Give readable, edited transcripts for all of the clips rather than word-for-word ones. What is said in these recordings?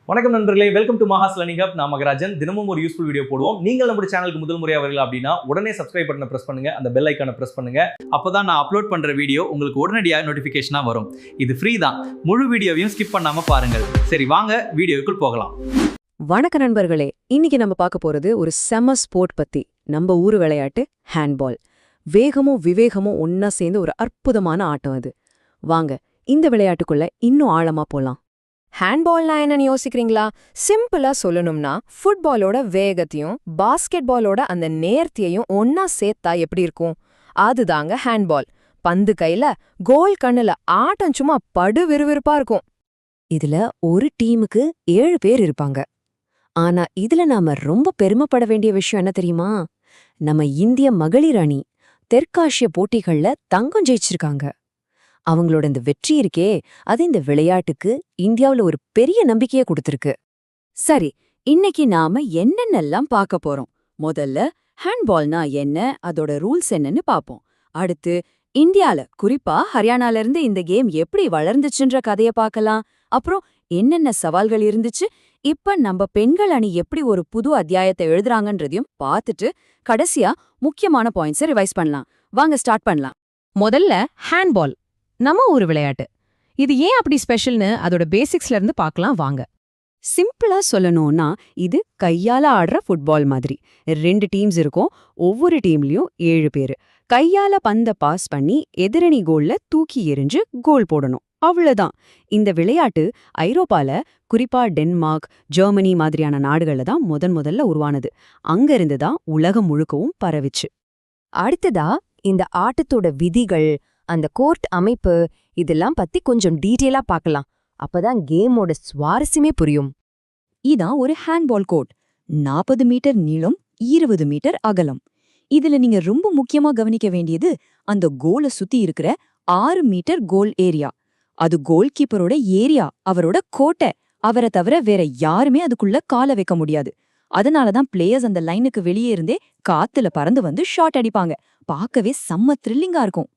வணக்கம் நண்பர்களே, welcome to Maha's learning hub. நான் மகராஜன். தினமும் ஒரு யூஸ்ஃபுல் வீடியோ போடுவோம். நீங்கள் நம்ம சேனலுக்கு முதல் முறையாக வரீங்க அப்படின்னா உடனே சப்ஸ்கிரைப் பட்டனை பிரஸ் பண்ணுங்க, அந்த பெல் ஐக்கானை பிரஸ் பண்ணுங்க. அப்பதான் நான் அப்லோட் பண்ற வீடியோ உங்களுக்கு உடனடியாக நோட்டிபிகேஷனா வரும். இது ஃப்ரீ தான். முழு வீடியோவையும் ஸ்கிப் பண்ணாம பாருங்கள். சரி, வாங்க வீடியோக்குள் போகலாம். வணக்க நண்பர்களே, இன்னைக்கு நம்ம பார்க்க போறது ஒரு செம ஸ்போர்ட் பத்தி. நம்ம ஊரு விளையாட்டு ஹேண்ட்பால். வேகமும் விவேகமும் ஒன்னா சேர்ந்து ஒரு அற்புதமான ஆட்டம் அது. வாங்க இந்த விளையாட்டுக்குள்ள இன்னும் ஆழமா போலாம். ஹேண்ட்பால்னா என்னன்னு யோசிக்கிறீங்களா? சிம்பிளா சொல்லணும்னா ஃபுட்பாலோட வேகத்தையும் பாஸ்கெட் பாலோட அந்த நேர்த்தியையும் ஒன்னா சேர்த்தா எப்படி இருக்கும்? அதுதாங்க ஹேண்ட்பால். பந்து கையில, கோல் கண்ணுல, ஆட்டம் சும்மா படு விறுவிறுப்பா இருக்கும். இதுல ஒரு டீமுக்கு 7 பேர் இருப்பாங்க. ஆனா இதுல நாம ரொம்ப பெருமைப்பட வேண்டிய விஷயம் என்ன தெரியுமா? நம்ம இந்திய மகளிர் அணி தெற்காசிய போட்டிகள்ல தங்கம் ஜெயிச்சிருக்காங்க. அவங்களோட இந்த வெற்றி இருக்கே, அது இந்த விளையாட்டுக்கு இந்தியாவுல ஒரு பெரிய நம்பிக்கையை கொடுத்திருக்கு. சரி, இன்னைக்கு நாம என்னென்னலாம் பார்க்க போறோம். முதல்ல ஹேண்ட்பால்னா என்ன, அதோட ரூல்ஸ் என்னன்னு பாப்போம். அடுத்து இந்தியால, குறிப்பா ஹரியானால இருந்து இந்த கேம் எப்படி வளர்ந்துச்சுன்ற கதைய பார்க்கலாம். அப்புறம் என்னென்ன சவால்கள் இருந்துச்சு, இப்ப நம்ம பெண்கள் அணி எப்படி ஒரு புது அத்தியாயத்தை எழுதுறாங்கன்றதையும் பார்த்துட்டு கடைசியா முக்கியமான பாயிண்ட்ஸை ரிவைஸ் பண்ணலாம். வாங்க ஸ்டார்ட் பண்ணலாம். முதல்ல ஹேண்ட்பால் நம்ம ஊரு விளையாட்டு. இது ஏன் அப்படி ஸ்பெஷல்னு அதோட பேசிக்ஸ்ல இருந்து பார்க்கலாம் வாங்க. சிம்பிளா சொல்லணும்னா இது கையால ஆடுற ஃபுட்பால் மாதிரி. 2 டீம்ஸ் இருக்கும். ஒவ்வொரு டீம்லயும் 7 பேரு. கையால பந்த பாஸ் பண்ணி எதிரணி கோல்ல தூக்கி எறிஞ்சு கோல் போடணும். அவ்வளவுதான். இந்த விளையாட்டு ஐரோப்பால, குறிப்பா டென்மார்க், ஜெர்மனி மாதிரியான நாடுகள்ல தான் முதல்ல உருவானது. அங்க இருந்து தான் உலகம் முழுக்கவும் பரவிச்சு. அடுத்ததா இந்த ஆட்டத்தோட விதிகள், அந்த கோர்ட் அமைப்பு, இதெல்லாம் பத்தி கொஞ்சம் டீட்டெயிலா பார்க்கலாம். அப்பதான் கேமோட சுவாரஸ்யமே புரியும். இதான் ஒரு ஹேண்ட்பால் கோர்ட். 40 மீட்டர் நீளம், 20 மீட்டர் அகலம். இதுல நீங்க ரொம்ப முக்கியமா கவனிக்க வேண்டியது அந்த கோலை சுத்தி இருக்கிற 6 மீட்டர் கோல் ஏரியா. அது கோல் கீப்பரோட ஏரியா, அவரோட கோட்டை. அவரை தவிர வேற யாருமே அதுக்குள்ள கால வைக்க முடியாது. அதனாலதான் பிளேயர்ஸ் அந்த லைனுக்கு வெளியே இருந்தே காத்துல பறந்து வந்து ஷாட் அடிப்பாங்க. பார்க்கவே செம்ம த்ரில்லிங்கா இருக்கும்.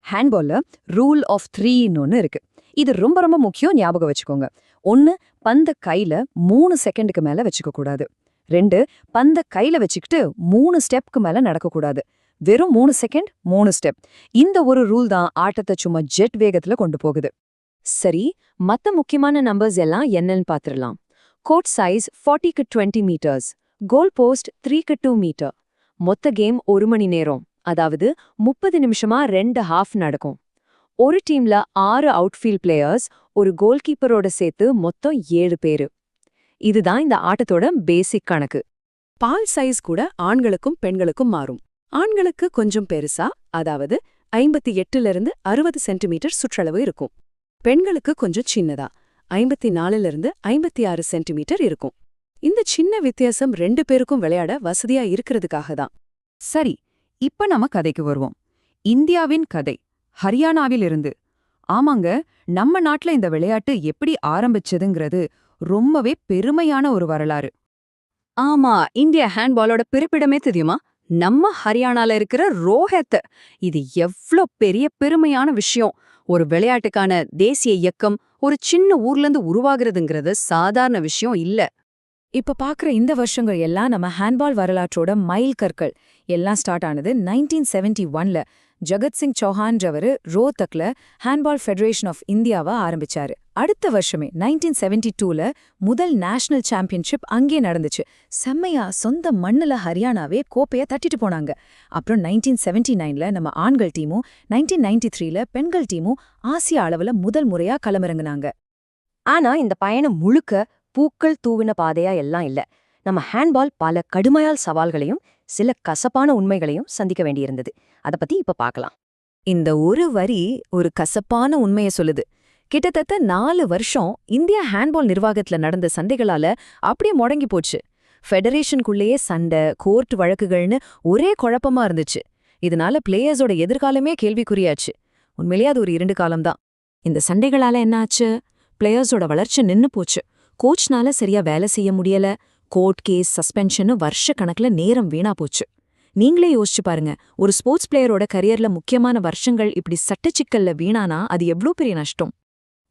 ஹேண்ட்பால்ல ரூல் ஆஃப் 3ன்னு ஒன்னு இருக்கு. இது ரொம்ப ரொம்ப முக்கியம், ஞாபகம் வச்சுக்கோங்க. 1, பந்த கையில 3 செகண்டுக்கு மேல வச்சுக்க கூடாது. 2, பந்த கையில வச்சுக்கிட்டு 3 ஸ்டெப்க்கு மேல நடக்கக்கூடாது. வெறும் 3 செகண்ட் 3 ஸ்டெப். இந்த ஒரு ரூல் தான் ஆட்டத்தை சும்மா ஜெட் வேகத்துல கொண்டு போகுது. சரி, மத்த முக்கியமான நம்பர்ஸ் எல்லாம் என்னன்னு பாத்துடலாம். Court size 40 × 20 metres. Goal post 3 × 2 metre. மொத்த கேம் 1 மணி நேரம், அதாவது 30 நிமிஷமா 2 ஹாஃப் நடக்கும். ஒரு டீம்ல 6 அவுட்ஃபீல்ட் பிளேயர்ஸ், ஒரு கோல் கீப்பரோட சேர்த்து மொத்தம் 7 பேரு. இதுதான் இந்த ஆட்டத்தோட பேசிக் கணக்கு. பால் சைஸ் கூட ஆண்களுக்கும் பெண்களுக்கும் மாறும். ஆண்களுக்கு கொஞ்சம் பெருசா, அதாவது 58 - 60 சென்டிமீட்டர் சுற்றளவு இருக்கும். பெண்களுக்கு கொஞ்சம் சின்னதா, 54 - 56 சென்டிமீட்டர் இருக்கும். இந்த சின்ன வித்தியாசம் 2 பேருக்கும் விளையாட வசதியா இருக்கிறதுக்காக தான். சரி, இப்ப நம்ம கதைக்கு வருவோம். இந்தியாவின் கதை ஹரியானாவிலிருந்து. ஆமாங்க, நம்ம நாட்டுல இந்த விளையாட்டு எப்படி ஆரம்பிச்சதுங்கிறது ரொம்பவே பெருமையான ஒரு வரலாறு. ஆமா, இந்திய ஹேண்ட்பாலோட பிறப்பிடமே தெரியுமா? நம்ம ஹரியானால இருக்கிற ரோஹத். இது எவ்ளோ பெரிய பெருமையான விஷயம். ஒரு விளையாட்டுக்கான தேசிய இயக்கம் ஒரு சின்ன ஊர்ல இருந்து உருவாகிறதுங்கிறது சாதாரண விஷயம் இல்ல. இப்ப பாக்குற இந்த வருஷங்கள் எல்லாம் நம்ம ஹேண்ட்பால் வரலாற்றோட மைல் கற்கள். எல்லாம் ஸ்டார்ட் ஆனது 1971ல. ஜகத்சிங் சௌஹான்றவரு ரோத்தக்ல ஹேண்ட்பால் ஃபெடரேஷன் ஆஃப் இந்தியாவை ஆரம்பிச்சாரு. அடுத்த வருஷமே 1972ல முதல் நேஷனல் சாம்பியன்ஷிப் அங்கே நடந்துச்சு. செம்மையா சொந்த மண்ணுல ஹரியானாவே கோப்பைய தட்டிட்டு போனாங்க. அப்புறம் 1979ல நம்ம ஆண்கள் டீமும், 1993ல பெண்கள் டீமும் ஆசிய அளவுல முதல் முறையா களமிறங்குனாங்க. ஆனா இந்த பயணம் முழுக்க பூக்கள் தூவின பாதையா எல்லாம் இல்ல. நம்ம ஹேண்ட்பால் பல கடுமையால் சவால்களையும் சில கசப்பான உண்மைகளையும் சந்திக்க வேண்டியிருந்தது. அத பத்தி இப்ப பார்க்கலாம். இந்த ஒரு வரி ஒரு கசப்பான உண்மையை சொல்லுது. கிட்டத்தட்ட 4 வருஷம் இந்தியா ஹேண்ட்பால் நிர்வாகத்துல நடந்த சண்டைகளால அப்படியே முடங்கி போச்சு. ஃபெடரேஷனுக்குள்ளேயே சண்டை, கோர்ட் வழக்குகள்னு ஒரே குழப்பமா இருந்துச்சு. இதனால பிளேயர்ஸோட எதிர்காலமே கேள்விக்குறியாச்சு. உண்மையிலேயே அது ஒரு 2 காலம்தான். இந்த சண்டைகளால என்ன ஆச்சு? பிளேயர்ஸோட வளர்ச்சி நின்னு போச்சு. கோச்னால சரியா வேலை செய்ய முடியல. கோர்ட் கேஸ், சஸ்பென்ஷன் வருஷ கணக்குல நேரம் வீணா போச்சு. நீங்களே யோசிச்சு பாருங்க, ஒரு ஸ்போர்ட்ஸ் பிளேயரோட கரியர்ல முக்கியமான வருஷங்கள் இப்படி சட்டச்சிக்கல்ல வீணானா அது எவ்ளோ பெரிய நஷ்டம்.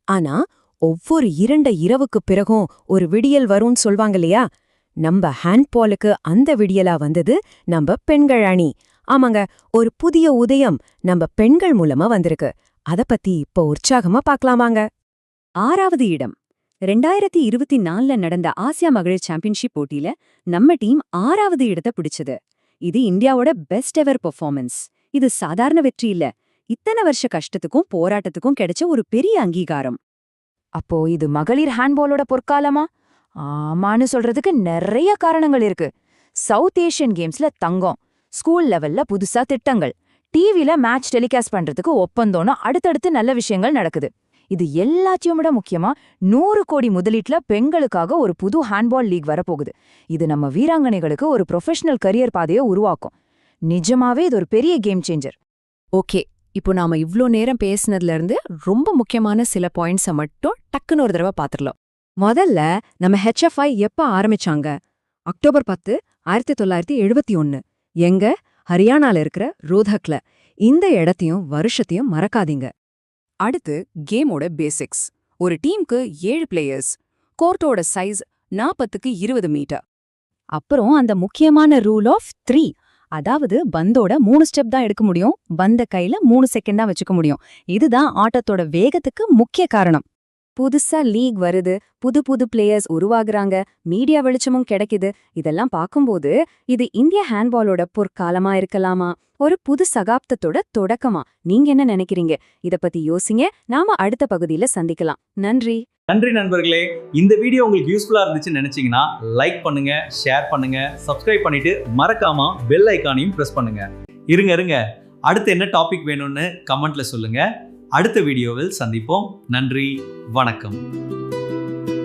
ஆனா ஒவ்வொரு 2 இரவுக்கு பிறகும் ஒரு விடியல் வரும்னு சொல்வாங்க இல்லையா? நம்ம ஹேண்ட்பாலுக்கு அந்த விடியலா வந்தது நம்ம பெண்கள் அணி. ஆமாங்க, ஒரு புதிய உதயம் நம்ம பெண்கள் மூலமா வந்திருக்கு. அத பத்தி இப்ப உற்சாகமா பார்க்கலாமாங்க. 6வது இடம். 2024ல நடந்த ஆசியா மகளிர் சாம்பியன்ஷிப் போட்டியில நம்ம டீம் 6வது இடத்தை பிடிச்சது. இது இந்தியாவோட பெஸ்ட் எவர் பெர்ஃபார்மன்ஸ். இது சாதாரண வெற்றி இல்ல, இத்தனை வருஷ கஷ்டத்துக்கும் போராட்டத்துக்கும் கிடைச்ச ஒரு பெரிய அங்கீகாரம். அப்போ இது மகளிர் ஹேண்ட்பாலோட பொற்காலமா? ஆமான்னு சொல்றதுக்கு நிறைய காரணங்கள் இருக்கு. சவுத் ஏஷியன் கேம்ஸ்ல தங்கம், ஸ்கூல் லெவல்ல புதுசா திட்டங்கள், டிவில மேட்ச் டெலிகாஸ்ட் பண்றதுக்கு ஒப்பந்தம்னு அடுத்தடுத்து நல்ல விஷயங்கள் நடக்குது. இது எல்லாத்தையும் விட முக்கியமா 100 கோடி முதலீட்டுல பெண்களுக்காக ஒரு புது ஹேண்ட்பால் லீக் வரப்போகுது. இது நம்ம வீராங்கனைகளுக்கு ஒரு ப்ரொஃபஷனல் கரியர் பாதையை உருவாக்கும். நிஜமாவே இது ஒரு பெரிய கேம் சேஞ்சர். ஓகே, இப்போ நாம இவ்ளோ நேரம் பேசினதுல இருந்து ரொம்ப முக்கியமான சில பாயிண்ட்ஸை மட்டும் டக்குன்னு ஒரு தடவை பாத்துரலாம். முதல்ல நம்ம HFI எப்ப ஆரம்பிச்சாங்க? அக்டோபர் 10, 1971. எங்க? ஹரியானால இருக்கிற ரோதக்ல. இந்த இடத்தையும் வருஷத்தையும் மறக்காதீங்க. அடுத்து கேமோட பேசிக்ஸ். ஒரு டீமுக்கு 7 பிளேயர்ஸ், கோர்ட்டோட சைஸ் 40க்கு 20 மீட்டர். அப்புறம் அந்த முக்கியமான ரூல் ஆஃப் 3, அதாவது பந்தோட 3 ஸ்டெப் தான் எடுக்க முடியும், பந்த கையில 3 செகண்ட் தான் வச்சுக்க முடியும். இதுதான் ஆட்டத்தோட வேகத்துக்கு முக்கிய காரணம். புதுசா லீக் வருது, புது புது பிளேயர்ஸ் உருவாகுறாங்க, மீடியா வெளிச்சமும் கிடைக்குது. இதெல்லாம் பார்க்கும்போது இது இந்திய ஹேண்ட்பாலோட பொற்காலமா இருக்கலாமா, ஒரு புது சகாப்தத்தோட தொடக்கமா? நீங்க என்ன நினைக்கிறீங்க? இத பத்தி யோசிங்க. நாம அடுத்த பகுதியில சந்திக்கலாம். நன்றி. நன்றி நண்பர்களே. இந்த வீடியோ உங்களுக்கு யூஸ்ஃபுல்லா இருந்துச்சுன்னு நினைச்சீங்கன்னா லைக் பண்ணுங்க, ஷேர் பண்ணுங்க, சப்ஸ்கிரைப் பண்ணிட்டு மறக்காம பெல் ஐகானையும் பிரஸ் பண்ணுங்க. இருங்க, அடுத்து என்ன டாபிக் வேணும்னு கமெண்ட்ல சொல்லுங்க. அடுத்த வீடியோவில் சந்திப்போம். நன்றி, வணக்கம்.